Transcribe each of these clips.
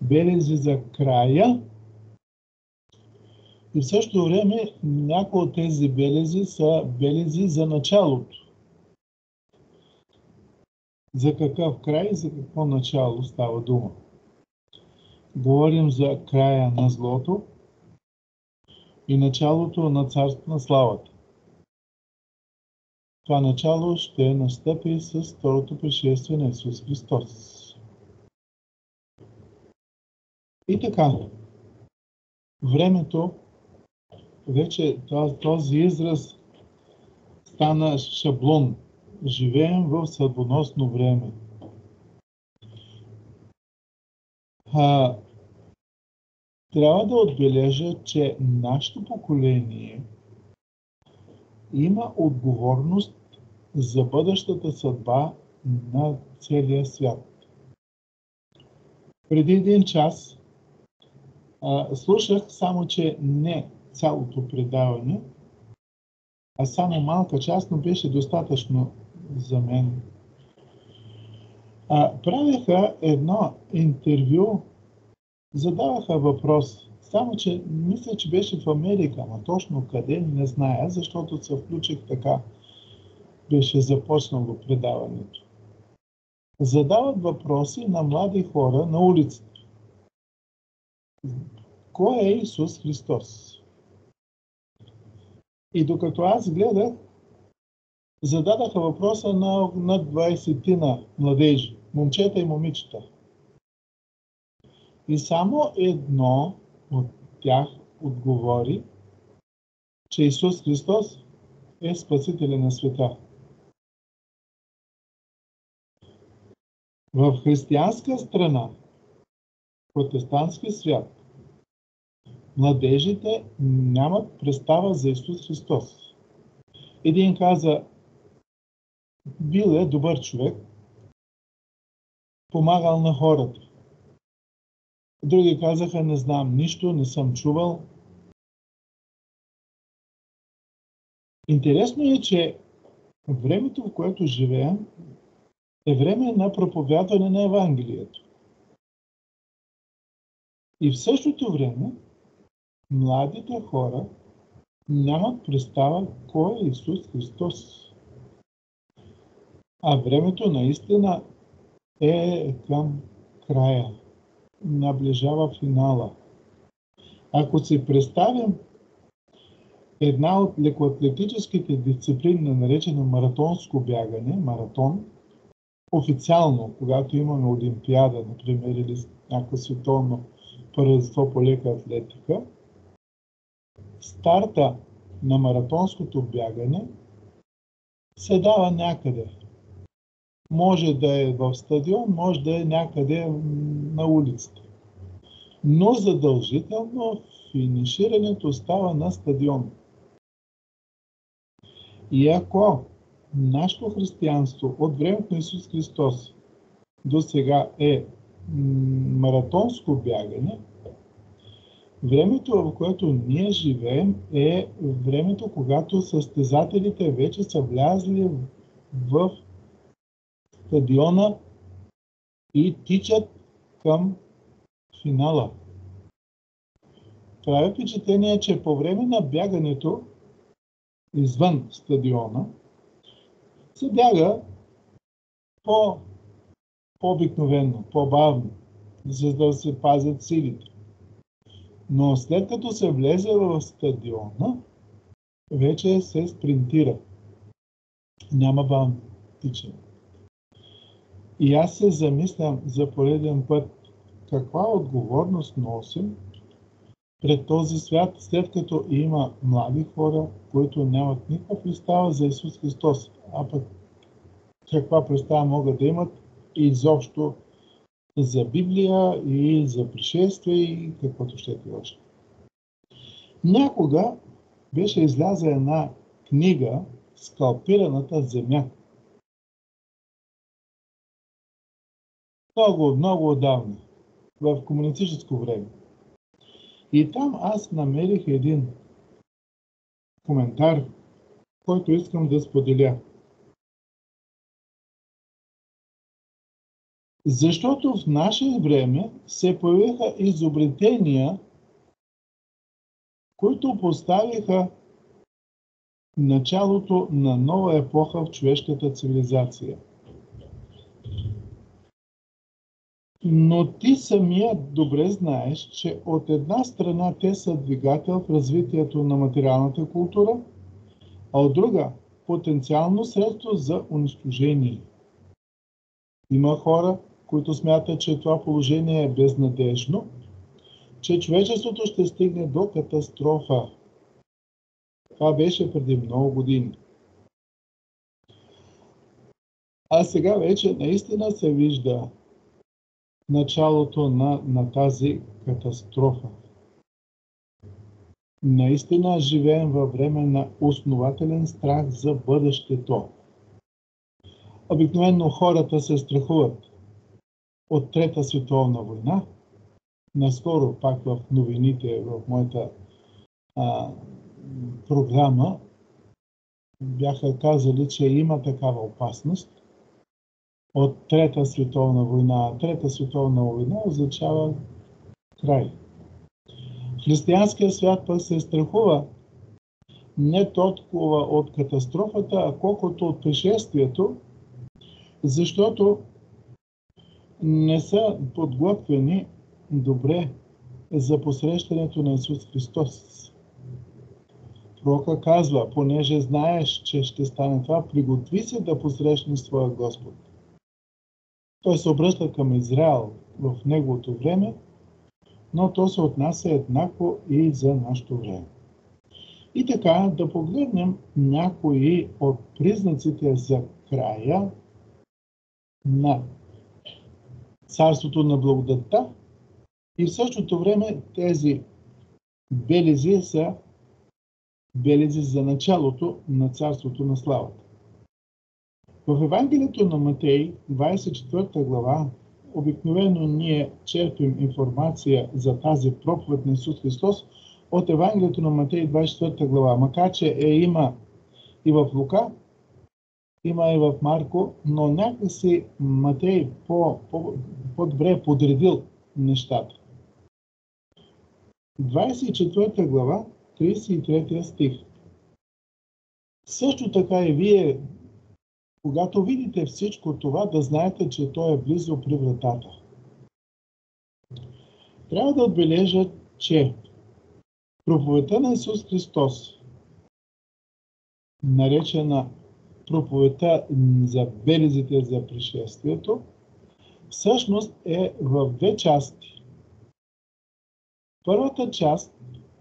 белези за края и в същото време някои от тези белези са белези за началото. За какъв край и за какво начало става дума? Говорим за края на злото и началото на царството на славата. Това начало ще настъпи с второто пришествие на Исус Христос. И така, времето, вече този израз стана шаблон. Живеем в съдбоносно време. Трябва да отбележа, че нашето поколение има отговорност за бъдещата съдба на целия свят. Преди един час слушах, само че не цялото предаване, а само малка част, но беше достатъчно за мен. Правиха едно интервю, задаваха въпрос, само че мисля, че беше в Америка, но точно къде не зная, защото се включих така, беше започнало предаването. Задават въпроси на млади хора на улицата. Кой е Исус Христос? И докато аз гледах, зададаха въпроса на над 20 младежи, момчета и момичета. И само едно от тях отговори, че Исус Христос е Спасителя на света. В християнска страна, протестантски свят, младежите нямат представа за Исус Христос. Един каза, бил е добър човек, помагал на хората. Други казаха, не знам нищо, не съм чувал. Интересно е, че времето, в което живеем, е време на проповядване на Евангелието. И в същото време, младите хора нямат представа кой е Исус Христос. А времето наистина е към края. Наближава финала. Ако си представим една от лекоатлетическите дисциплини, наречена маратонско бягане, маратон, официално, когато имаме олимпиада, например, или някакво световно първенство по лека атлетика, старта на маратонското бягане се дава някъде. Може да е в стадион, може да е някъде на улицата. Но задължително финиширането става на стадион. И ако нашето християнство от времето на Исус Христос до сега е маратонско бягане, времето, в което ние живеем, е времето, когато състезателите вече са влязли в стадиона и тичат към финала. Прави впечатление, че по време на бягането извън стадиона се бяга по-обикновено, по-бавно, за да се пазят силите. Но след като се влезе в стадиона, вече се спринтира. Няма бавно тичане. И аз се замислям за пореден път, каква отговорност носим пред този свят, след като има млади хора, които нямат никаква представа за Исус Христос, а пък каква представа могат да имат изобщо за Библия и за пришествие и каквото ще е още. Някога беше изляза една книга "Скалпираната земя". Много отдавна, в комунистическо време. И там аз намерих един коментар, който искам да споделя. Защото в наше време се появиха изобретения, които поставиха началото на нова епоха в човешката цивилизация. Но ти самият добре знаеш, че от една страна те са двигател в развитието на материалната култура, а от друга – потенциално средство за унищожение. Има хора, които смятат, че това положение е безнадежно, че човечеството ще стигне до катастрофа. Това беше преди много години. А сега вече наистина се вижда началото на тази катастрофа. Наистина живеем във време на основателен страх за бъдещето. Обикновено хората се страхуват от Трета световна война. Наскоро пак в новините, в моята програма, бяха казали, че има такава опасност от Трета световна война. Трета световна война означава край. Християнският свят пък се страхува не толкова от катастрофата, а колкото от пришествието, защото не са подготвени добре за посрещането на Исус Христос. Пророка казва, понеже знаеш, че ще стане това, приготви се да посрещнеш своя Господ. Той се обръща към Израел в неговото време, но то се отнася еднакво и за нашето време. И така да погледнем някои от признаците за края на царството на благодатта и в същото време тези белези са белези за началото на царството на славата. В Евангелието на Матей, 24 глава, обикновено ние черпим информация за тази проповед на Исус Христос от Евангелието на Матей, 24 глава. Макар че има и в Лука, има и в Марко, но някакси Матей по-добре е подредил нещата. 24 глава, 33 стих. Също така и вие, когато видите всичко това, да знаете, че той е близо при вратата. Трябва да отбележа, че проповедта на Исус Христос, наречена проповедта за белезите за пришествието, всъщност е в две части. Първата част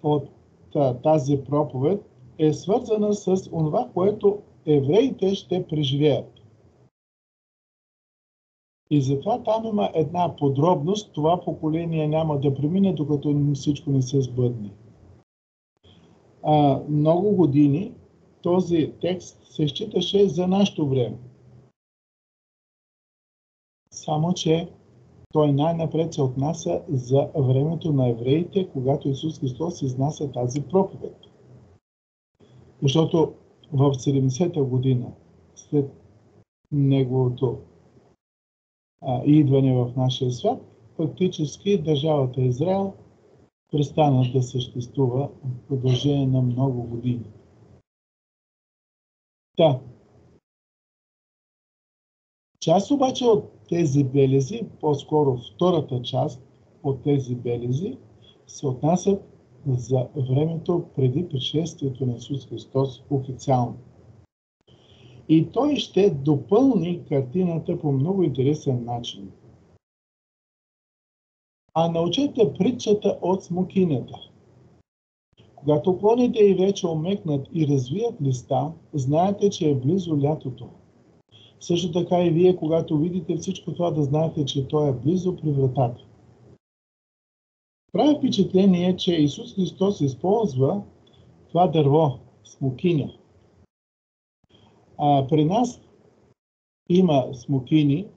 от тази проповед е свързана с това, което евреите ще преживеят. И затова там има една подробност, това поколение няма да премине, докато всичко не се сбъдне. Много години този текст се считаше за нашето време. Само че той най-напред се отнася за времето на евреите, когато Исус Христос изнася тази проповед. Защото в 70-та година, след неговото идване в нашия свят, фактически държавата Израел престана да съществува в продължение на много години. Част обаче от тези белези, по-скоро втората част от тези белези, се отнасят за времето преди пришествието на Исус Христос официално. И той ще допълни картината по много интересен начин. Научете притчата от смокинята. Когато клоните й вече омекнат и развият листа, знаете, че е близо лятото. Също така и вие, когато видите всичко това, да знаете, че то е близо при вратата. Прави впечатление, че Исус Христос използва това дърво, смокиня. При нас има смокини,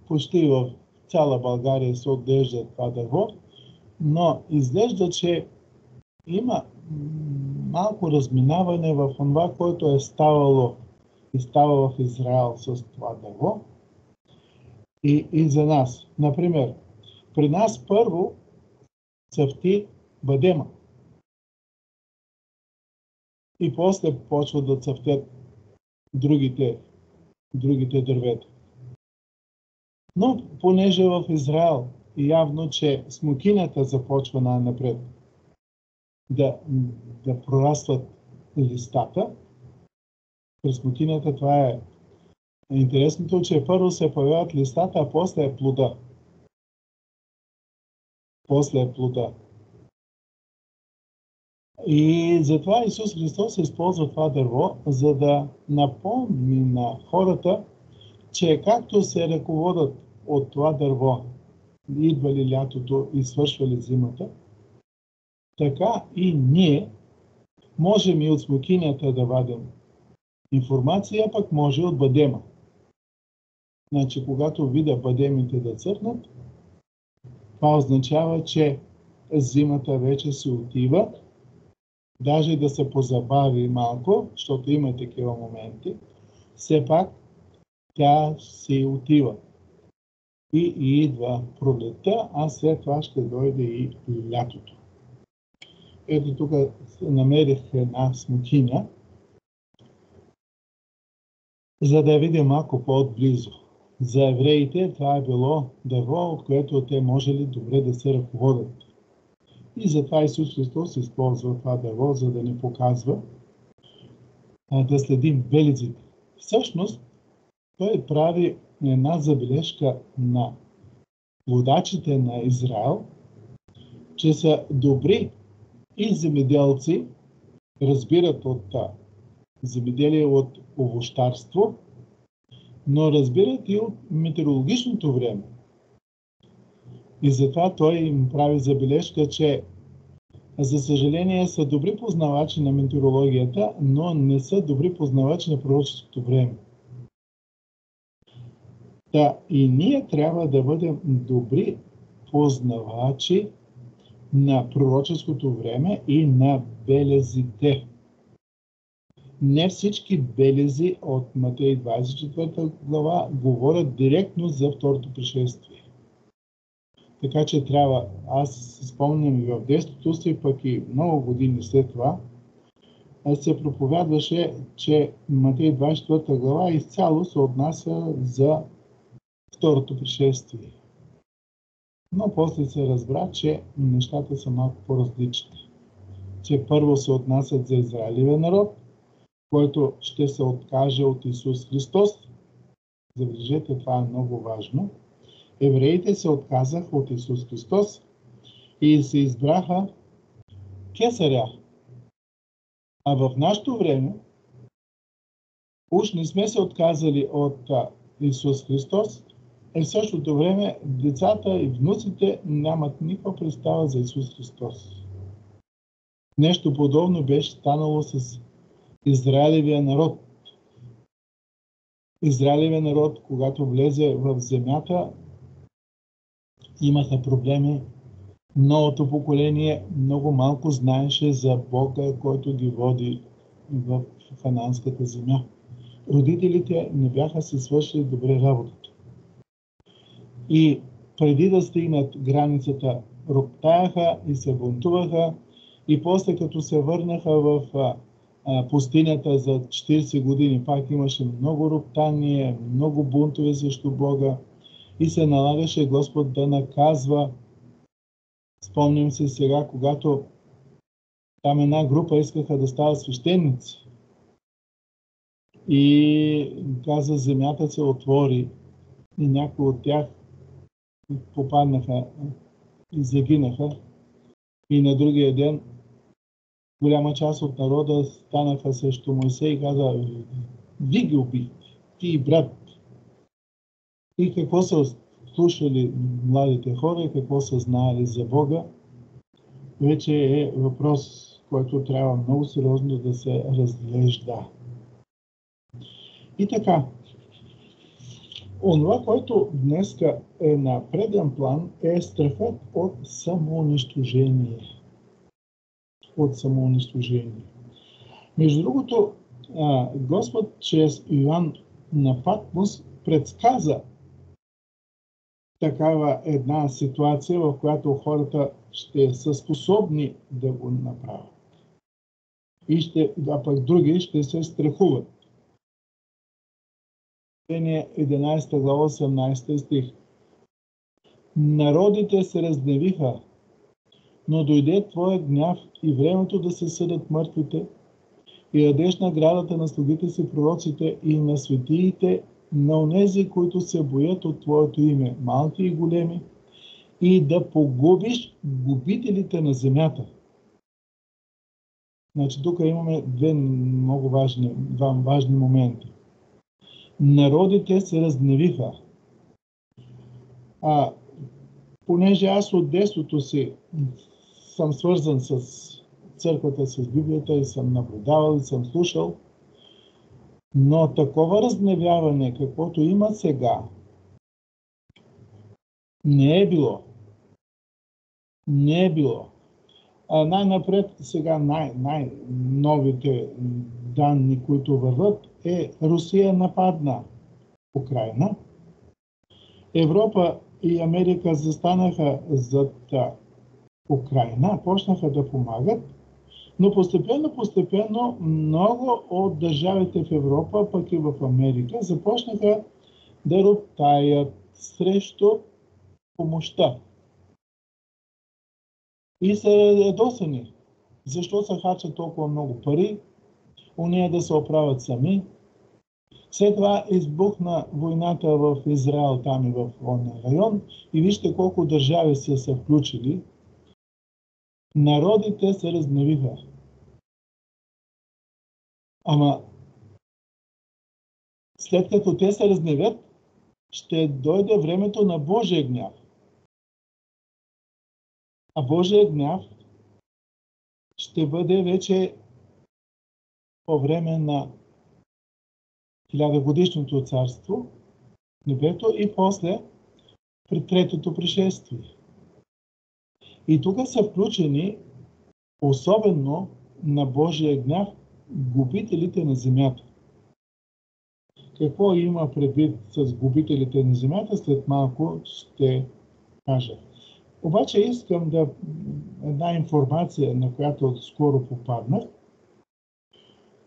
почти в цяла България се отглежда това дърво, но изглежда, че има малко разминаване в това, което е ставало и става в Израел с това дърво. и за нас. Например, при нас първо цъфти бадема. И после почват да цъфтят другите дървета. Но понеже в Израел явно, че смокинята започва най-напред да прорастват листата, при смокинята това е интересното, че първо се появяват листата, а после е плода. И затова Исус Христос използва това дърво, за да напомни на хората, че както се ръководят от това дърво, идва ли лятото и свършва ли зимата, така и ние можем и от смокинята да вадим информация, пък може от бадема. Значи, когато видя бадемите да цъфнат, това означава, че зимата вече се отива, даже да се позабави малко, защото има такива моменти, все пак тя се отива. И идва пролетта, а след това ще дойде и лятото. Ето тук намерих една смокиня, за да видя малко по-отблизо. За евреите това е било дърво, от което те можели добре да се ръководят. И затова Исус Христос използва това дърво, за да ни показва да следим белезите. Всъщност, той прави една забележка на водачите на Израел, че са добри и земеделци, разбират от земеделие, от овощарство, но разбират и от метеорологичното време. И затова той им прави забележка, че за съжаление са добри познавачи на метеорологията, но не са добри познавачи на пророческото време. Да, и ние трябва да бъдем добри познавачи на пророческото време и на белезите. Не всички белези от Матей 24 глава говорят директно за второто пришествие. Така че трябва, аз спомням и в детството си, пък и много години след това, се проповядваше, че Матей 24 глава изцяло се отнася за второто пришествие. Но после се разбра, че нещата са малко по-различни. Че първо се отнасят за Израилевия народ, който ще се откаже от Исус Христос. Забележете, това е много важно. Евреите се отказаха от Исус Христос и се избраха кесаря. А в нашето време уж не сме се отказали от Исус Христос, и в същото време децата и внуците нямат никаква представа за Исус Христос. Нещо подобно беше станало с Израилевия народ. Израилевия народ, когато влезе в земята, имаха проблеми. Новото поколение много малко знаеше за Бога, който ги води в хананската земя. Родителите не бяха си свършили добре работата. И преди да стигнат границата, роптаяха и се бунтуваха, и после като се върнаха в пустинята за 40 години, пак имаше много роптание, много бунтове срещу Бога и се налагаше Господ да наказва. Спомням се сега, когато там една група искаха да стават свещеници и каза, земята се отвори и някои от тях попаднаха и загинаха. И на другия ден голяма част от народа станаха срещу Мойсей и каза, ви ги убихте, ти и брат. И какво са слушали младите хора и какво са знаели за Бога, вече е въпрос, който трябва много сериозно да се разглежда. И така, онова, което днес е на преден план, е страхът от самоунищожение. Между другото, Господ чрез Йоан на Патмос предсказа такава една ситуация, в която хората ще са способни да го направят. А пък други ще се страхуват. 11 глава, 18 стих. Народите се разгневиха, но дойде Твоя гняв и времето да се съдат мъртвите и дадеш наградата на слугите си пророците и на светиите, на онези, които се боят от Твоето име, малки и големи, и да погубиш губителите на земята. Значи тук имаме два важни моменти. Народите се разгневиха. Понеже аз от детството си съм свързан с църквата, с Библията и съм наблюдавал и съм слушал, но такова разгневяване, каквото има сега, не е било. Не е било. Най-напред сега най-новите данни, които върват, Русия нападна Украйна. Европа и Америка застанаха зад Украйна, почнаха да помагат, но постепенно много от държавите в Европа, пък и в Америка, започнаха да роптаят срещу помощта. И са ядосани. Защо се харчат толкова много пари? Уния да се оправят сами. След това избухна войната в Израел, там и в онния район. И вижте колко държави са се включили. Народите се разгневиха. Ама след като те се разгневят, ще дойде времето на Божия гняв. А Божия гняв ще бъде вече по време на 1000-годишното царство, небето и после при третото пришествие. И тук са включени особено на Божия гняв губителите на земята. Какво има предвид с губителите на земята, след малко ще кажа. Обаче искам една информация, на която скоро попаднах.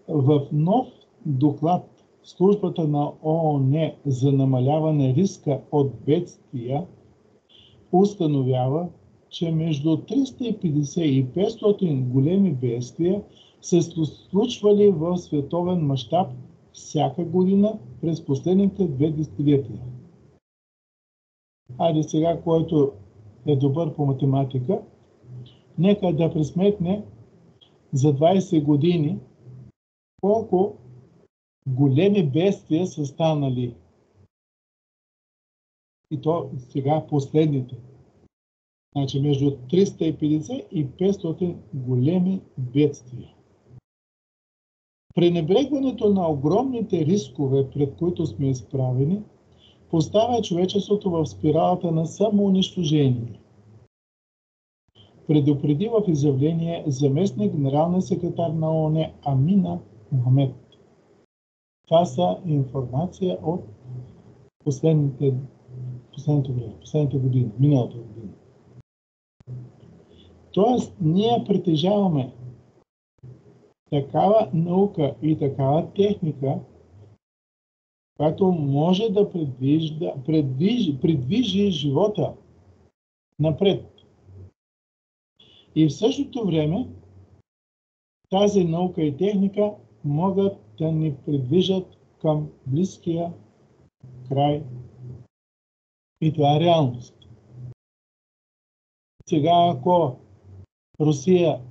В нов доклад Службата на ООН за намаляване риска от бедствия установява, че между 350 и 500 големи бедствия се случвали в световен мащаб всяка година през последните 2 десетилетия. Хайде сега, който е добър по математика, нека да пресметне за 20 години колко големи бедствия са станали. И то сега последните. Значи между 350 и 500 големи бедствия. Пренебрегването на огромните рискове, пред които сме изправени, поставя човечеството в спиралата на самоунищожение. Предупреди в изявление заместник генералния секретар на ООН Амина Мохамед. Това са информация от последните години, миналата година. Тоест, ние притежаваме такава наука и такава техника, която може да придвижи живота напред. И в същото време тази наука и техника могат да ни придвижат към близкия край. И това е реалност. Сега, ако Русия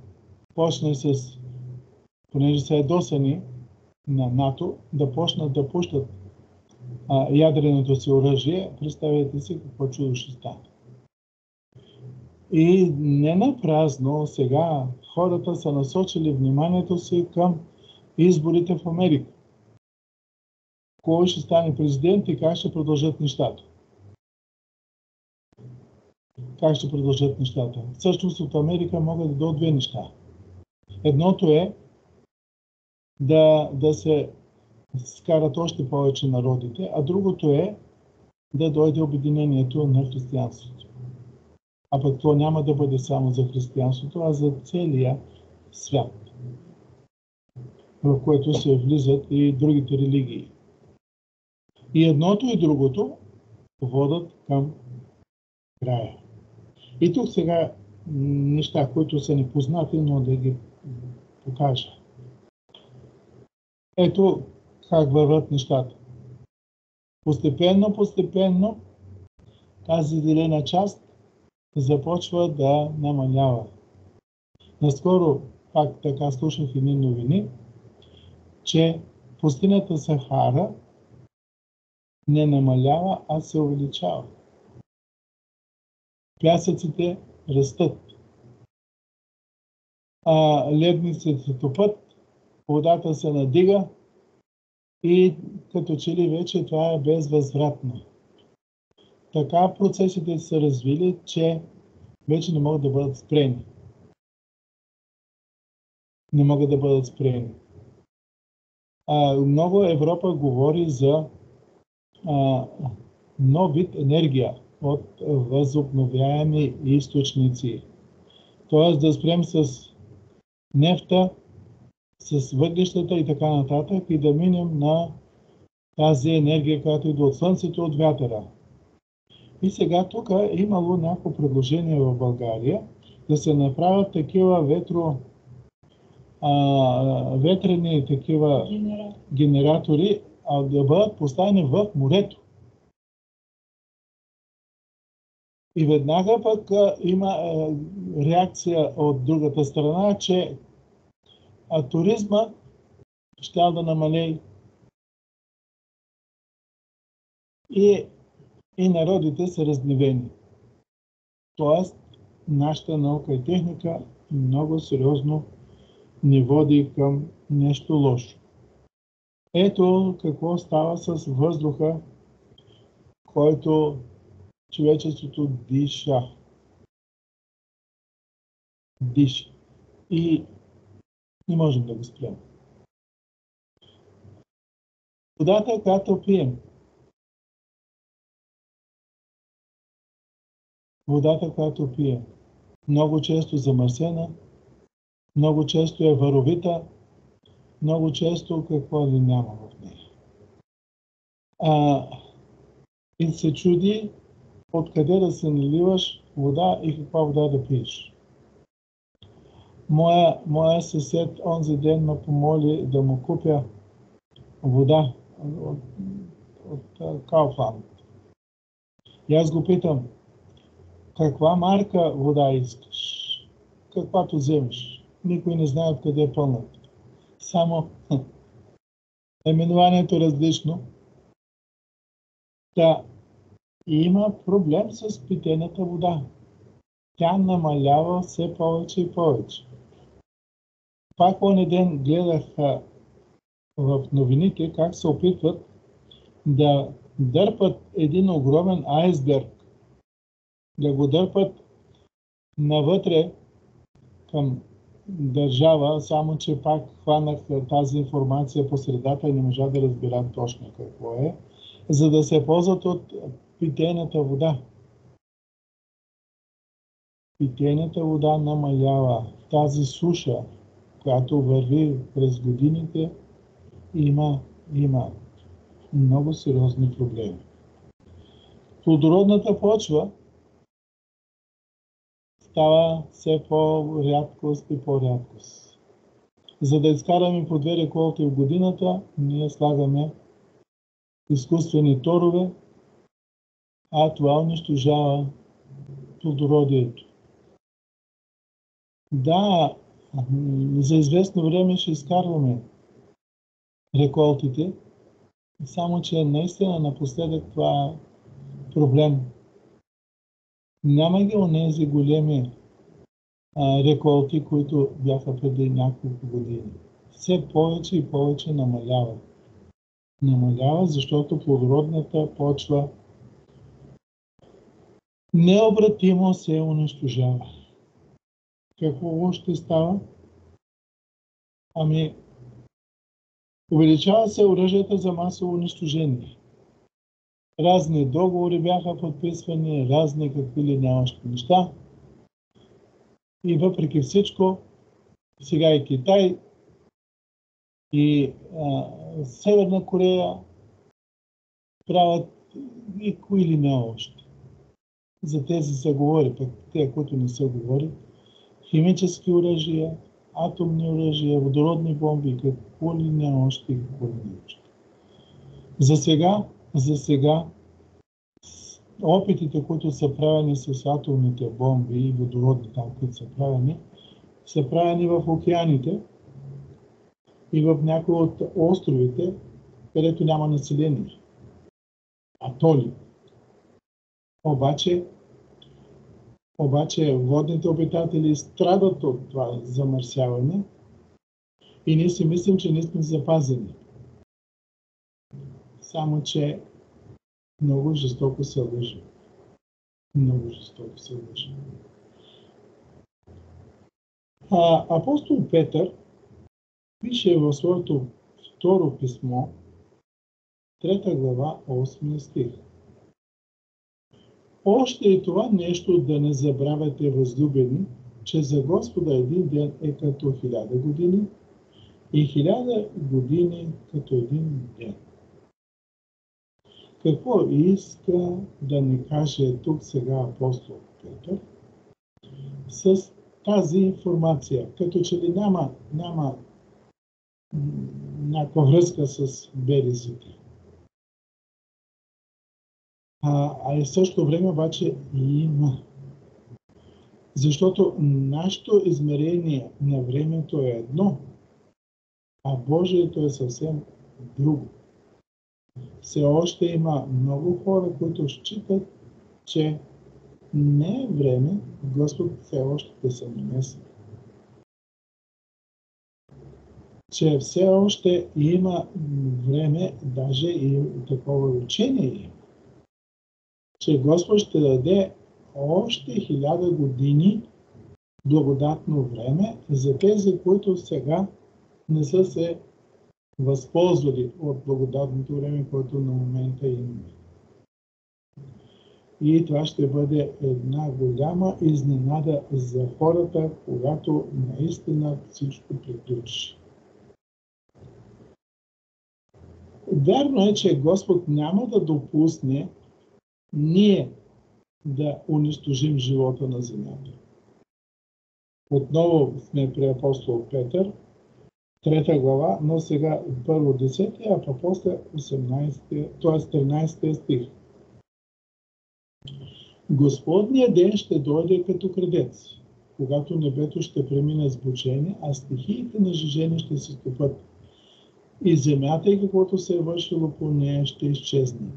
почне понеже са ядосани на НАТО, да почнат да пущат ядреното си оръжие, представете си какво чудо ще стане. И не напразно сега хората са насочили вниманието си към изборите в Америка. Кой ще стане президент и как ще продължат нещата? Как ще продължат нещата? Всъщност от Америка могат да дойдат 2 неща. Едното е да се скарат още повече народите, а другото е да дойде обединението на християнството. А пък то няма да бъде само за християнството, а за целия свят, в което се влизат и другите религии. И едното и другото водят към края. И тук сега неща, които са непознати, но да ги покажа. Ето как върват нещата. Постепенно тази делена част започва да намалява. Наскоро пак така слушах едни новини, че пустинята Сахара не намалява, а се увеличава. Пясъците растат. Ледниците топат, водата се надига и като че ли вече това е безвъзвратно. Така процесите са развили, че вече не могат да бъдат спрени. Не могат да бъдат спрени. Много Европа говори за нов вид енергия от възобновяеми източници. Тоест да спрем с нефта, с въглищата и така нататък и да минем на тази енергия, която идва от слънцето, от вятъра. И сега тук е имало някакво предложение в България да се направят такива ветрени такива генератори, да бъдат поставени в морето. И веднага пък има реакция от другата страна, че туризма щял да намали и народите са разгневени. Тоест, нашата наука и техника много сериозно ни води към нещо лошо. Ето какво става с въздуха, който човечеството диша. И не можем да го спрем. Водата, която пием, много често замърсена, много често е варовита, много често какво ли няма в нея. И се чуди откъде да се наливаш вода и каква вода да пиеш. Моя съсед онзи ден ме помоли да му купя вода от Kaufland. И аз го питам, каква марка вода искаш? Каквато вземеш. Никой не знае откъде е пълнат. Само наименованието различно. И има проблем с питейната вода. Тя намалява все повече и повече. Пак оня ден гледах в новините как се опитват да дърпат един огромен айсберг, да го дърпат навътре към държава, само че пак хванах тази информация по средата и не можа да разбира точно какво е, за да се ползват от питейната вода. Питейната вода намалява. Тази суша, която върви през годините, има много сериозни проблеми. Плодородната почва става все по-рядкост и по-рядкост. За да изкараме по 2 реколти в годината, ние слагаме изкуствени торове, а това унищожава плодородието. Да, за известно време ще изкарваме реколтите, само че наистина напоследък това е проблем. Няма ги онези големи реколти, които бяха преди няколко години. Все повече и повече намалява. Намалява, защото плодородната почва необратимо се унищожава. Какво ще става? Увеличава се оръжията за масово унищожение. разни договори бяха подписвани, разни какви ли не още неща. И въпреки всичко, сега и Китай, и Северна Корея правят и кои ли не още. За тези се говори, пък те, които не се говори, химически оръжия, атомни оръжия, водородни бомби, какво ли не още и какво ли не още. За сега, опитите, които са правени с атомните бомби и водородни там, които са правени в океаните и в някои от островите, където няма население. Атоли. Обаче водните обитатели страдат от това замърсяване и ние си мислим, че ние сме запазени. Само, че много жестоко се лъжи. Много жестоко се лъжи. Апостол Петър пише в своето второ писмо, 3 глава, 8 стих. Още и това нещо да не забравяте, възлюбени, че за Господа един ден е като 1000 години и 1000 години като един ден. Какво иска да ни каже тук сега апостол Петър с тази информация? Като че ли няма някаква връзка с белезите. А и в същото време обаче има. Защото нашето измерение на времето е едно, а Божието е съвсем друго. Все още има много хора, които считат, че не е време Господ все още да се намеси. Че все още има време, даже и такова учение, че Господ ще даде още 1000 години благодатно време за тези, които сега не са се възползвали от благодатното време, което на момента имаме. И това ще бъде една голяма изненада за хората, когато наистина всичко приключи. Вярно е, че Господ няма да допусне ние да унищожим живота на земята. Отново сме при апостол Петър, 3 глава, но сега първо 10, а после 18, т.е. 13 стих. Господният ден ще дойде като крадец, когато небето ще премине с бучение, а стихиите на жежени ще се стопат. И земята и каквото се е вършило по нея ще изчезнат.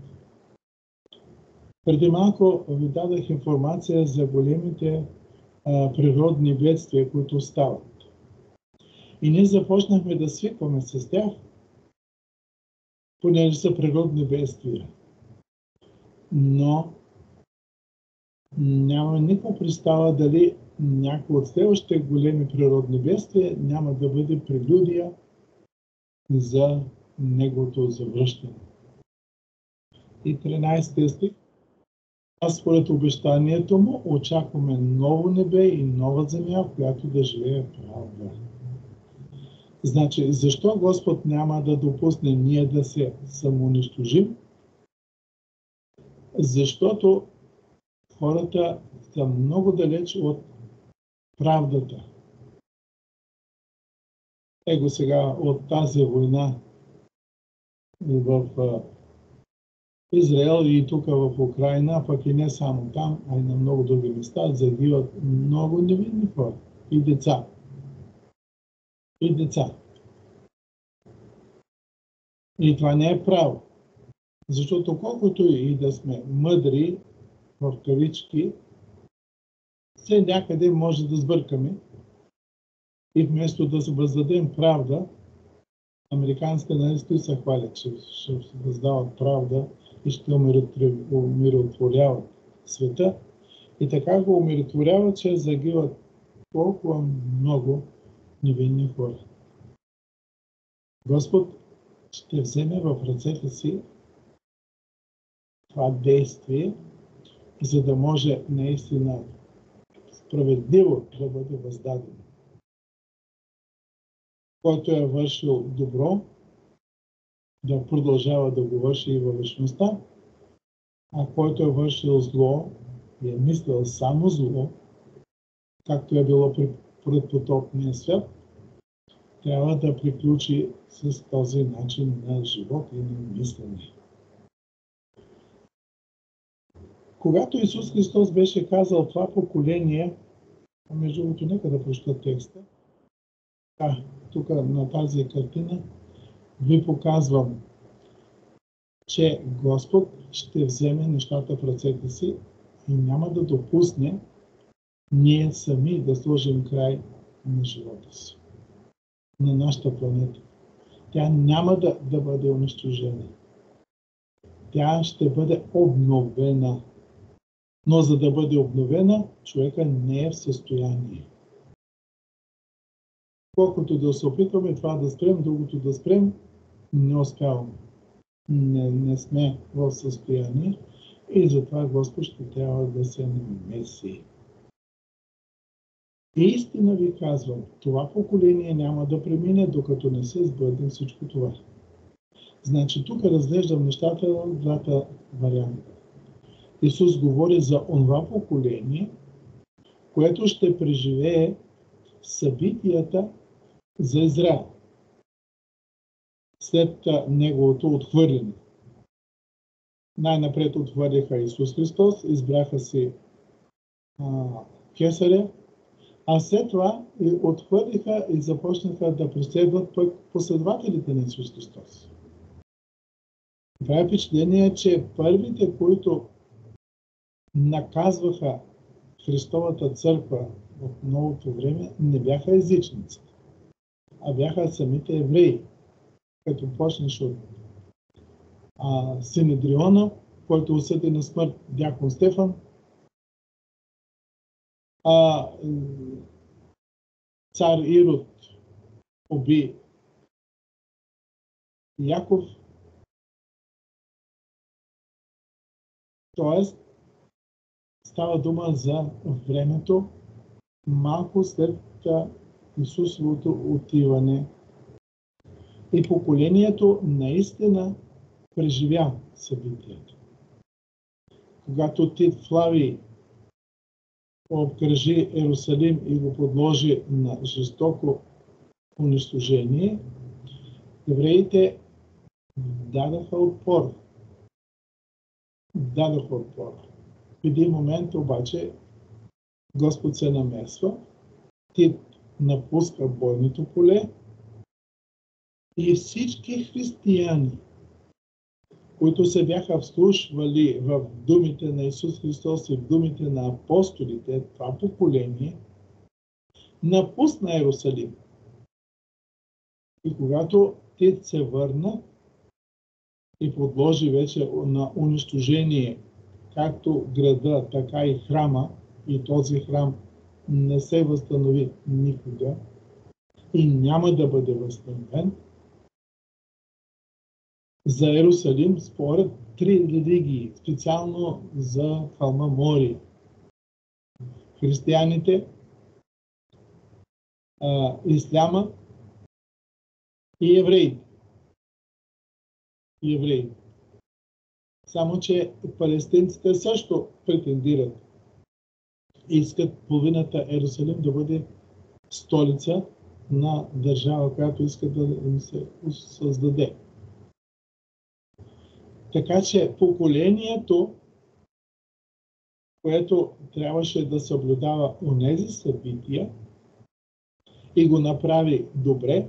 Преди малко ви дадах информация за големите природни бедствия, които стават. И ние започнахме да свикваме с тях, понеже са природни бедствия. Но нямаме никаква представа дали някои от следващите големи природни бедствия няма да бъде прелюдия за неговото завръщане. И 13 стих. А според обещанието му очакваме ново небе и нова земя, в която да живее правда. Значи, защо Господ няма да допусне ние да се самоунищожим? Защото хората са много далеч от правдата. Его сега от тази война в Израел и тук в Украина, пък и не само там, а и на много други места, загиват много невинни хора и деца. И деца. И това не е право. Защото колкото и да сме мъдри, в кавички, все някъде може да сбъркаме и вместо да се въздадем правда, американските наистина се хвалят, че ще въздават правда и ще умиротворяват света. И така го умиротворяват, че загиват толкова много невинни хора. Господ ще вземе в ръцете си това действие, за да може наистина справедливо да бъде въздадено. Който е вършил добро, да продължава да го върши и във вечността, а който е вършил зло и е мислил само зло, както е било при предпотопния свят, трябва да приключи с този начин на живот и на мислене. Когато Исус Христос беше казал това поколение, между другото, нека да прочета текста. Тук на тази картина ви показвам, че Господ ще вземе нещата в ръцете си и няма да допусне ние сами да сложим край на живота си, на нашата планета. Тя няма да бъде унищожена. Тя ще бъде обновена. Но за да бъде обновена, човека не е в състояние. Колкото да се опитваме това да спрем, другото да спрем, не успяваме. Не сме в състояние и затова Господ ще трябва да се намеси. Истина ви казвам, това поколение няма да премине, докато не се сбъдне всичко това. Значи тук разглеждам нещата в двата варианта. Исус говори за онова поколение, което ще преживее събитията за Израел след неговото отхвърляне. Най-напред отхвърлиха Исус Христос, избраха си кесаря, а след това отхвърлиха и започнаха да преследват пък последователите на Исус Христос. Това е впечатление, че първите, които наказваха Христовата църква в новото време, не бяха езичници, а бяха самите евреи. Като почнеш от Синедриона, който осъди на смърт дякон Стефан, цар Ирод уби Яков. Тоест, става дума за времето малко след Исусовото отиване. И поколението наистина преживя събитието. Когато Тит Флавий обкръжи Иерусалим и го подложи на жестоко унищожение, евреите дадаха отпор. В един момент обаче Господ се намесва, Тит напуска бойното поле и всички християни, които се бяха вслушвали в думите на Исус Христос и в думите на апостолите, това поколение, напусна Иерусалим. И когато Тит се върна и подложи вече на унищожение както града, така и храма, и този храм не се възстанови никога и няма да бъде възстановен, за Иерусалим спорят 3 религии, специално за хълма Мория. Християните, исляма и евреите. Само че палестинците също претендират. Искат половината Иерусалим да бъде столица на държава, която искат да им се създаде. Така че поколението, което трябваше да съблюдава онези събития и го направи добре,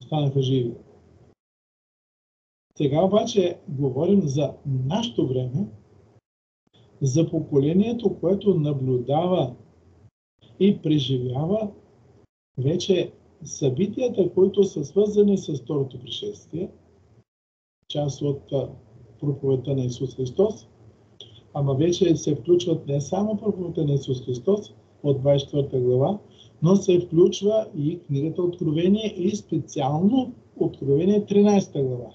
станаха живи. Сега обаче говорим за нашето време, за поколението, което наблюдава и преживява вече събитията, които са свързани с второто пришествие, част от проповедта на Исус Христос, ама вече се включват не само проповедта на Исус Христос от 24 глава, но се включва и книгата Откровение и специално Откровение 13 глава.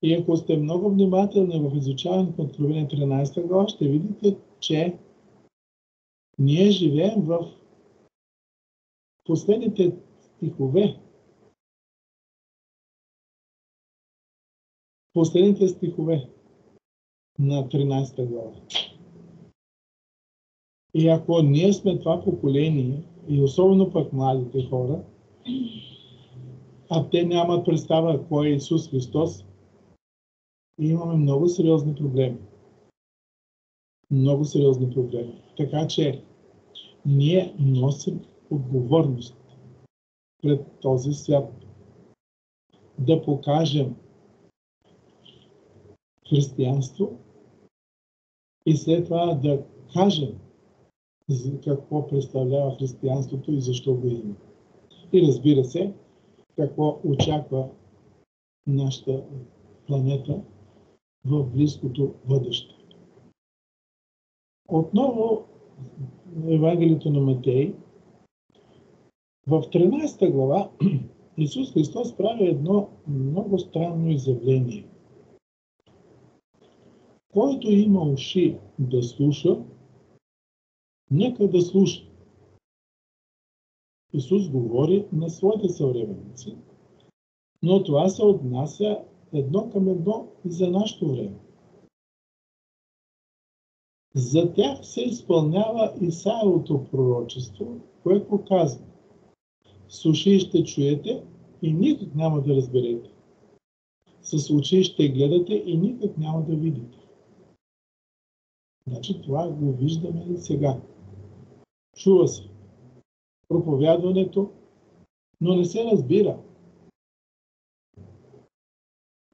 И ако сте много внимателни в изучаването на Откровение 13 глава, ще видите, че ние живеем в последните стихове. Последните стихове на 13 глава. И ако ние сме това поколение, и особено пък младите хора, а те нямат представа кой е Исус Христос, и имаме много сериозни проблеми. Много сериозни проблеми. Така че ние носим отговорност пред този свят да покажем християнство и след това да кажем какво представлява християнството и защо го има. И разбира се, какво очаква нашата планета в близкото бъдеще. Отново Евангелието на Матей, в 13 глава Исус Христос прави едно много странно изявление. Който има уши да слуша, нека да слуша. Исус говори на своите съвременници, но това се отнася едно към едно и за нашето време. За тях се изпълнява Исаиевото пророчество, което казва: с уши ще чуете и никак няма да разберете. С очи ще гледате и никак няма да видите. Значи това го виждаме и сега. Чува се проповядването, но не се разбира.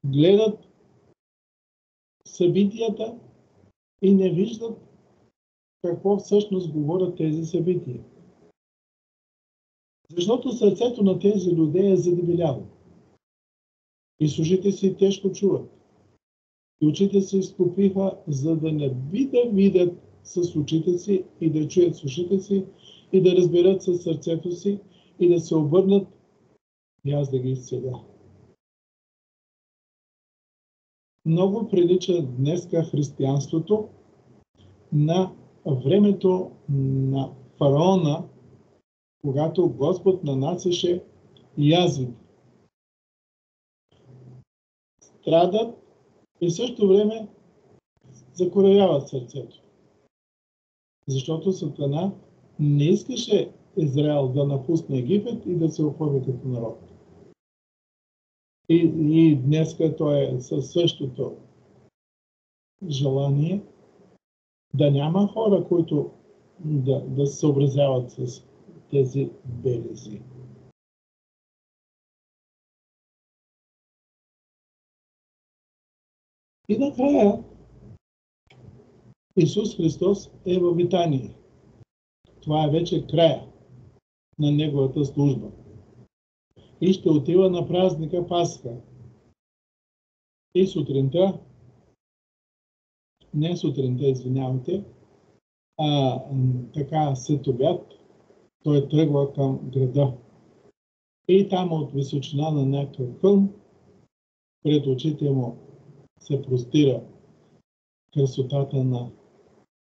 Гледат събитията и не виждат какво всъщност говорят тези събития. Защото сърцето на тези людей е задебеляло. И с ушите си тежко чуват. И очите се изкупиха, за да не би да видят с очите си и да чуят с ушите си и да разберат със сърцето си и да се обърнат и аз да ги изцеля. Много прилича днеска християнството на времето на фараона, когато Господ нанасяше язвите. Страдат и в същото време закоряват сърцето. Защото Сатана не искаше Израел да напусне Египет и да се оформи като народ. И днеска той е със същото желание да няма хора, които да се съобразяват с тези белези. И накрая Исус Христос е във Витания. Това е вече края на неговата служба. И ще отива на празника Пасха. И сутринта, не сутринта, извинявайте, така след обяд, той тръгва към града. И там от височина на някакъв хълм, пред очите му се простира красотата на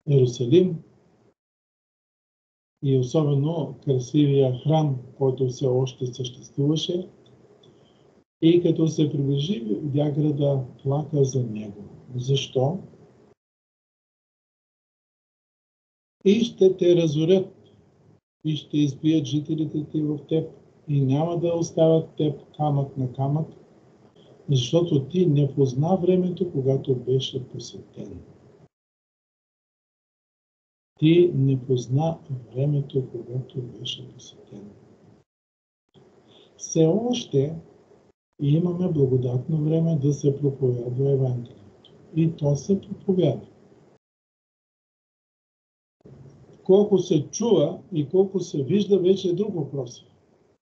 Иерусалим и особено красивия храм, който все още съществуваше. И като се приближи, видя града, плака за него. Защо? И ще те разорят, и ще избият жителите ти в теб, и няма да оставят теб камък на камък, защото ти не позна времето, когато беше посетен. Ти не позна времето, когато беше посетен. Все още имаме благодатно време да се проповядва Евангелието. И то се проповядва. Колко се чува и колко се вижда, вече е друг въпрос.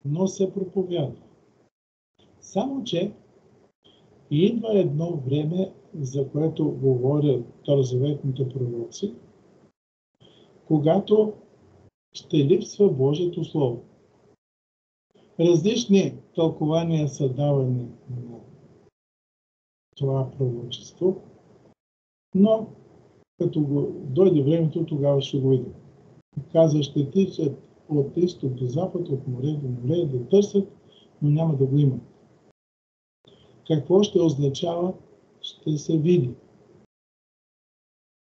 Но се проповядва. Само че идва едно време, за което говорят старозаветните пророци, когато ще липсва Божието Слово. Различни тълкования са давани на това пророчество, но като дойде времето, тогава ще го видим. Казва, ще тичат от изток до запад, от море до море, да търсят, но няма да го имат. Какво ще означава, ще се види.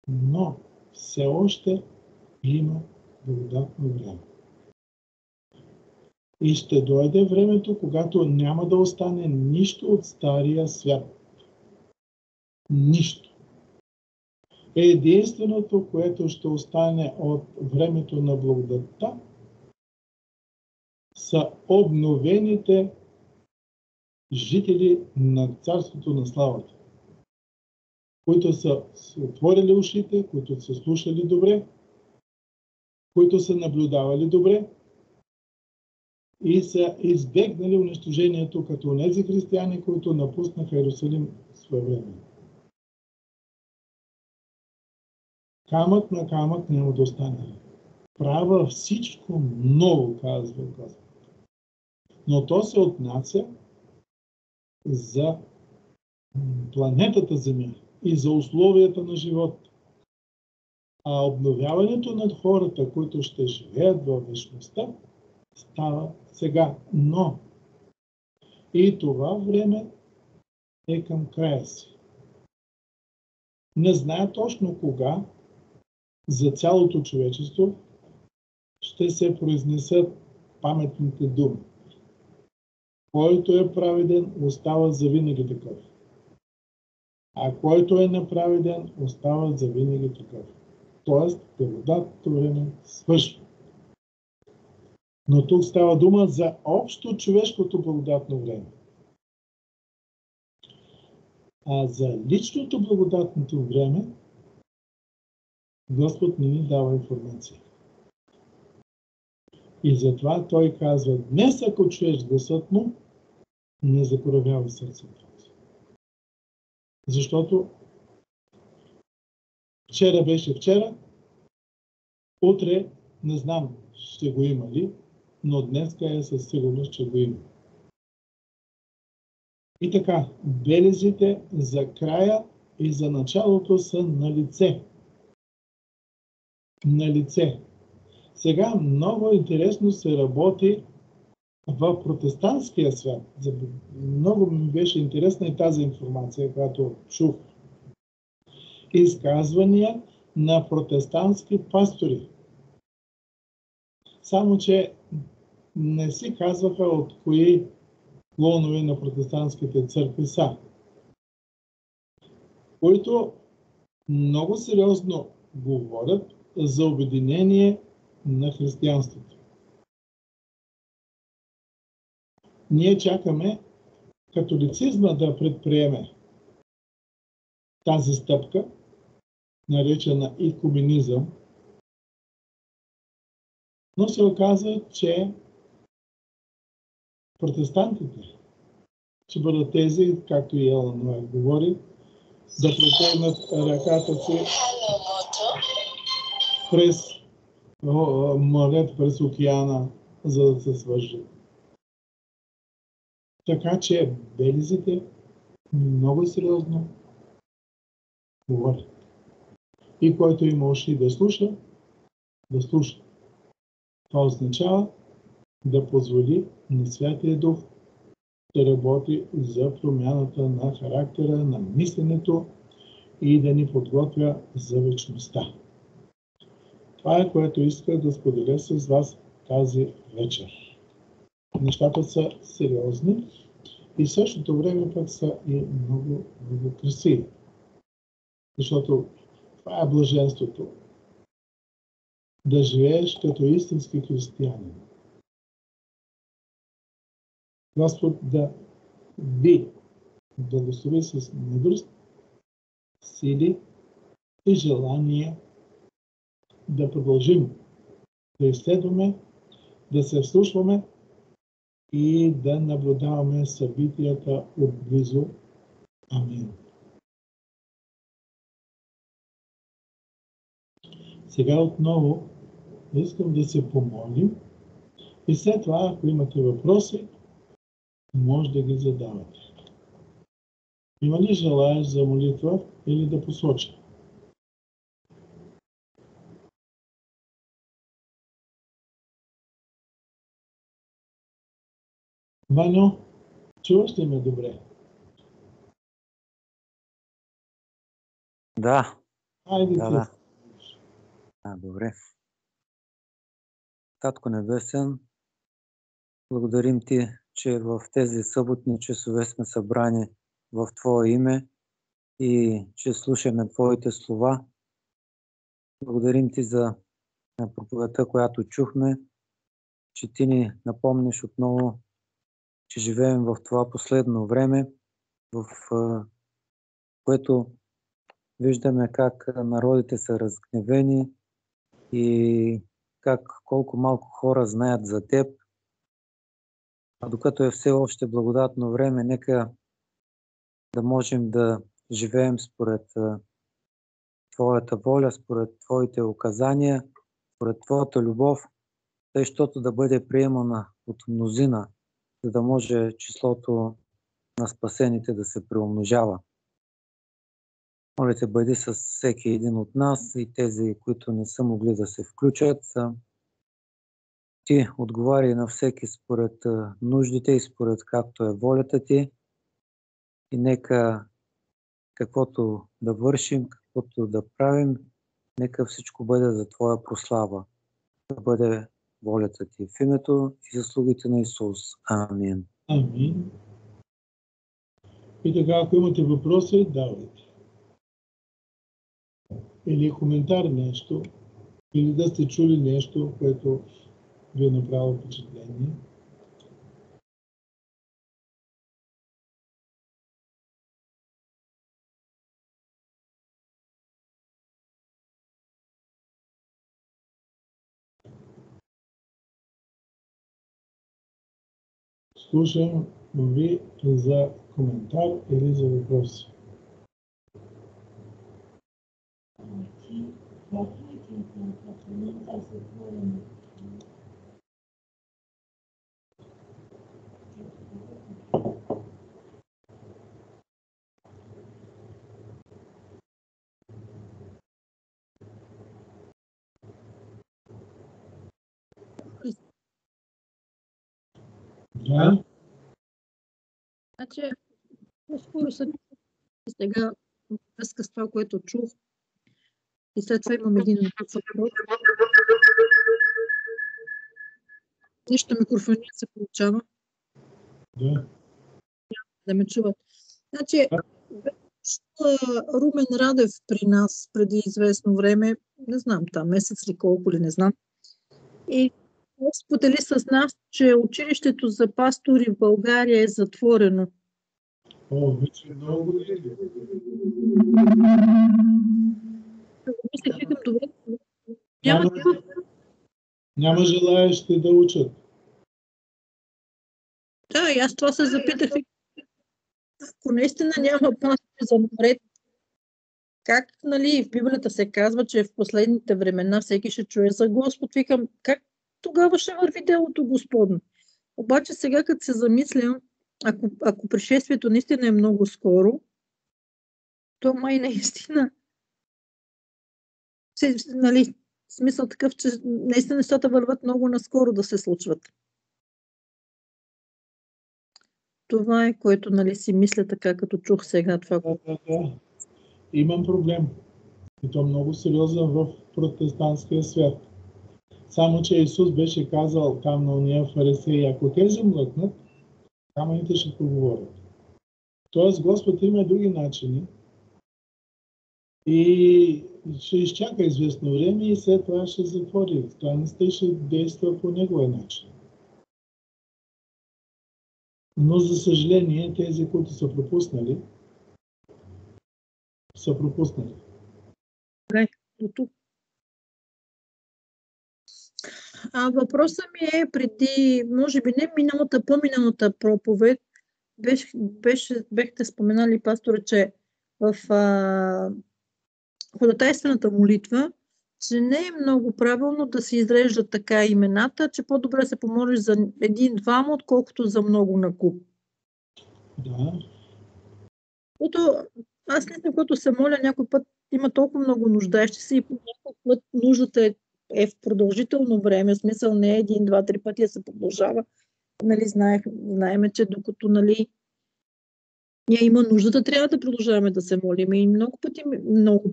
Но все още има благодатно време. И ще дойде времето, когато няма да остане нищо от стария свят. Нищо. Единственото, което ще остане от времето на благодатта, са обновените жители на Царството на славата, които са отворили ушите, които са слушали добре, които са наблюдавали добре и са избегнали унищожението като онези християни, които напуснаха Иерусалим своевременно. Камък на камък няма да остане. Права всичко ново, казва Господ. Но то се отнася за планетата Земя и за условията на живот. А обновяването на хората, които ще живеят във вечността, става сега. Но и това време е към края си. Не знае точно кога за цялото човечество ще се произнесат паметните думи. Който е праведен, остава завинаги такъв. А който е неправеден, остава завинаги такъв. Тоест, благодатното време свършва. Но тук става дума за общо човешкото благодатно време. А за личното благодатното време Господ не ни дава информация. И затова Той казва, днес ако чуеш гласът му, не закоравява сърцето си. Защото вчера беше вчера, утре не знам ще го има ли, но днеска е със сигурност, че го има. И така, белезите за края и за началото са на лице. На лице. Сега много интересно се работи в протестантския свят. Много ми беше интересна и тази информация, която чух. Изказвания на протестантски пастори. Само, че не си казваха от кои клонове на протестантските църкви са, които много сериозно говорят за обединение на християнството. Ние чакаме католицизма да предприеме тази стъпка, наречена икуменизъм, но се оказа, че протестантите ще бъдат тези, както и Елън Уайт говори, да протегнат ръката си през морето, през океана, за да се свържат. Така че белезите много сериозно говорят. И който има уши да слуша, да слуша. Това означава да позволи на Святия Дух да работи за промяната на характера, на мисленето и да ни подготвя за вечността. Това е, което иска да споделя с вас тази вечер. Нещата са сериозни и в същото време пък са и много, много красиви. Защото това е блаженството. Да живееш като истински християнин. Господ да ви благослови с мъдрост, сили и желание да продължим да изследваме, да се вслушваме и да наблюдаваме събитията отблизо. Амин. Сега отново искам да се помолим и след това, ако имате въпроси, може да ги задавате. Има ли желаеш за молитва или да посоча? Ваню, чуваш ли ме добре? Да. Айде Да. ти. Добре. Татко Небесен, благодарим Ти, че в тези съботни часове сме събрани в Твое име и че слушаме Твоите слова. Благодарим Ти за проповедта, която чухме, че Ти ни напомниш отново, че живеем в това последно време, в което виждаме как народите са разгневени и как колко малко хора знаят за Теб. А докато е все още благодатно време, нека да можем да живеем според Твоята воля, според Твоите указания, според Твоята любов, тъй, щото да бъде приемана от мнозина, за да може числото на спасените да се приумножава. Моля Те, бъди с всеки един от нас и тези, които не са могли да се включат. Ти отговаряй на всеки според нуждите и според както е волята Ти. И нека каквото да вършим, каквото да правим, нека всичко бъде за Твоя прослава. Да бъде волята Ти в името и заслугите на Исус. Амин. Амин. И така, ако имате въпроси, давайте. Или коментар нещо, или да сте чули нещо, което ви е направило впечатление. Слушам ви за коментар или за въпроси. Да? Значи, по-скоро съм сега връзка с това, което чух. И след това имам един въпрос. Нищо микрофония се получава. Да. Да ме чуват. Значи, Румен Радев при нас преди известно време, не знам, там месец ли колко ли, не знам. И сподели с нас, че училището за пастори в България е затворено. Вече много години. Мислех, викам, добре. Няма желаещи да учат. Да, и аз това се запитах. Ако наистина няма пастори за напред, как, нали, в Библията се казва, че в последните времена всеки ще чуе за Господ. Викам, как тогава ще върви делото Господно? Обаче сега, като се замисля, ако пришествието наистина е много скоро, то май наистина, нали, смисъл такъв, че наистина нещата върват много наскоро да се случват. Това е, което, нали, си мисля така, като чух сега това. Да. Имам проблем. И то много сериозен в протестантския свят. Само, че Исус беше казал там на уния фарисеи, ако тези млъкнат, камъните ще поговорят. Тоест Господ има други начини и ще изчака известно време и след това ще затвори. Страницата ще действа по неговия начин. Но за съжаление, тези, които са пропуснали, са пропуснали. До тук. Въпросът ми е преди, може би не миналата, по-миналата проповед, бехте споменали, пасторе, че в ходатайствената молитва, че не е много правилно да се изреждат така имената, че по-добре се помолиш за един-двама, отколкото за много накуп. Да. Аз не знам, когато се моля, някой път има толкова много нуждаещи се и по някой път нуждата е в продължително време, в смисъл не е един, два, три пъти да се продължава. Нали, знаеме, че докато ние има нуждата, трябва да продължаваме да се молим. И много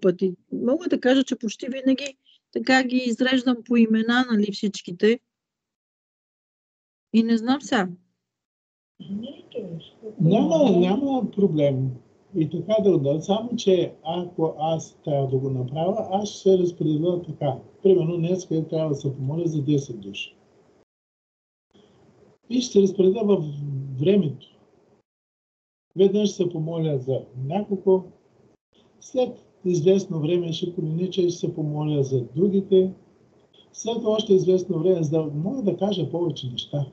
пъти. Мога да кажа, че почти винаги така ги изреждам по имена, нали, всичките. И не знам сега. Няма проблем. И така да, само че ако аз трябва да го направя, аз ще се разпределя така. Примерно днес трябва да се помоля за 10 души. И ще се разпределя във времето. Веднъж се помоля за няколко, след известно време ще прилича и ще се помоля за другите, след още известно време, за да мога да кажа повече неща.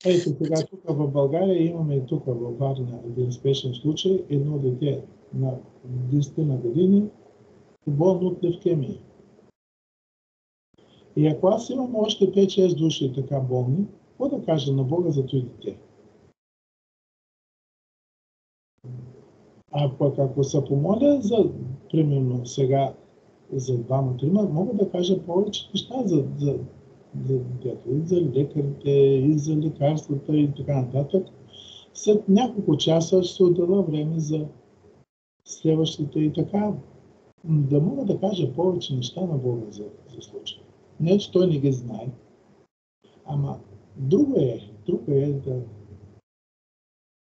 Ето сега тук в България имаме тук във Варна един спешен случай, едно дете на 10 на години, болно от левкемия. И ако аз имам още 5-6 души така болни, какво да кажа на Бога за този дете? А пък ако се помоля за, примерно сега, за 2-3, мога да кажа повече неща за детето, и за лекарите, и за лекарствата и така нататък. След няколко часа ще се отделя време за следващите и така. Да мога да кажа повече неща на Бога за случая. Не, че той не ги знае. Ама друго е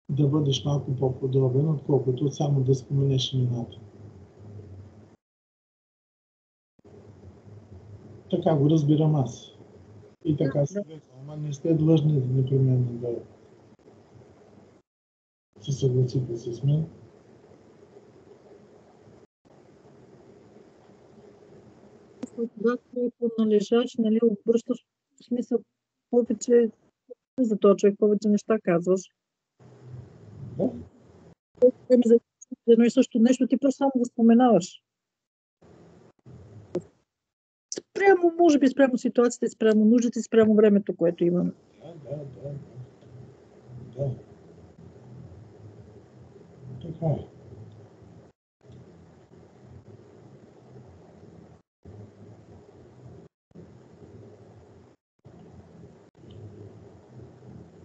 да бъдеш малко по-подробен, отколкото само да споменеш имената. Така го разбирам аз. И така се вега. Ама не сте длъжни непременно да се съгласите с мен. Когато е по-належач, нали, обръщаш в смисъл повече за този човек, повече неща казваш. Да. За едно и също нещо, ти просто само го споменаваш. Може би спрямо ситуацията, спрямо нуждите, спрямо времето, което имаме. Да. Така е.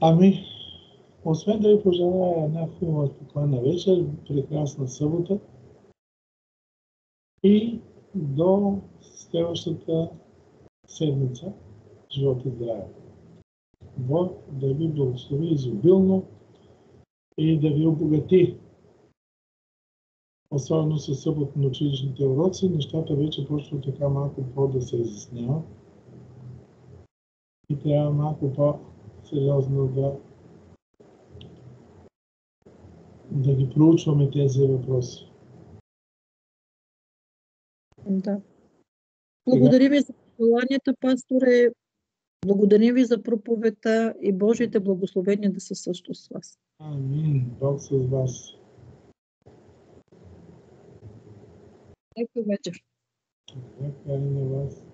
Ами, освен да ви пожелая една хубава спокойна вечер, прекрасна събота и до следващата седмица. Живот и здраве! Бог да ви благослови изобилно и да ви обогати. Особено със съботно-училищните уроци, нещата вече почват така малко по-да се изясняват. И трябва малко по-сериозно да ги проучваме тези въпроси. Да. Благодаря ви за пожеланията, пасторе. Благодаря ви за проповедта и Божиите благословения да са също с вас. Амин. Бог с вас. Лека вечер. Лека и на вас.